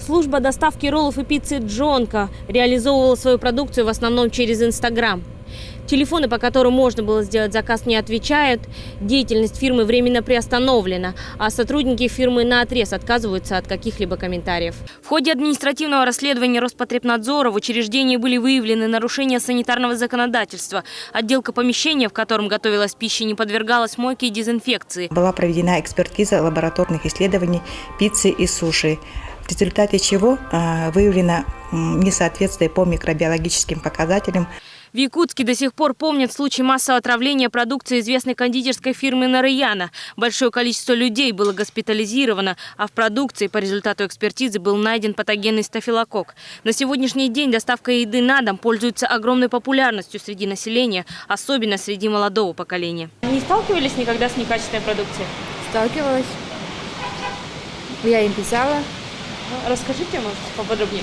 Служба доставки роллов и пиццы «Джонка» реализовывала свою продукцию в основном через Инстаграм. Телефоны, по которым можно было сделать заказ, не отвечают. Деятельность фирмы временно приостановлена, а сотрудники фирмы наотрез отказываются от каких-либо комментариев. В ходе административного расследования Роспотребнадзора в учреждении были выявлены нарушения санитарного законодательства. Отделка помещения, в котором готовилась пища, не подвергалась мойке и дезинфекции. Была проведена экспертиза лабораторных исследований пиццы и суши, в результате чего выявлено несоответствие по микробиологическим показателям. В Якутске до сих пор помнят случай массового отравления продукции известной кондитерской фирмы «Нараяна». Большое количество людей было госпитализировано, а в продукции по результату экспертизы был найден патогенный стафилококк. На сегодняшний день доставка еды на дом пользуется огромной популярностью среди населения, особенно среди молодого поколения. Не сталкивались никогда с некачественной продукцией? Сталкивалась. Я им писала. Расскажите, может, поподробнее.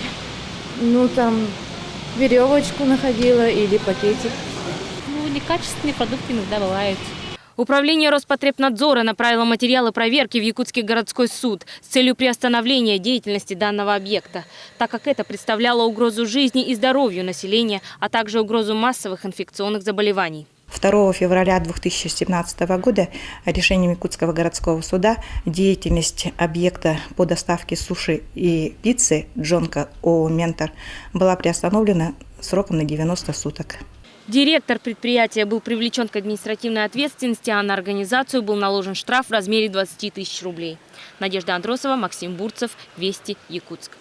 Там веревочку находила или пакетик. Некачественные продукты иногда бывают. Управление Роспотребнадзора направило материалы проверки в Якутский городской суд с целью приостановления деятельности данного объекта, так как это представляло угрозу жизни и здоровью населения, а также угрозу массовых инфекционных заболеваний. 2 февраля 2017 года решением Якутского городского суда деятельность объекта по доставке суши и пиццы «Джонка» ООО «Ментор» была приостановлена сроком на 90 суток. Директор предприятия был привлечен к административной ответственности, а на организацию был наложен штраф в размере 20 тысяч рублей. Надежда Андросова, Максим Бурцев, Вести, Якутск.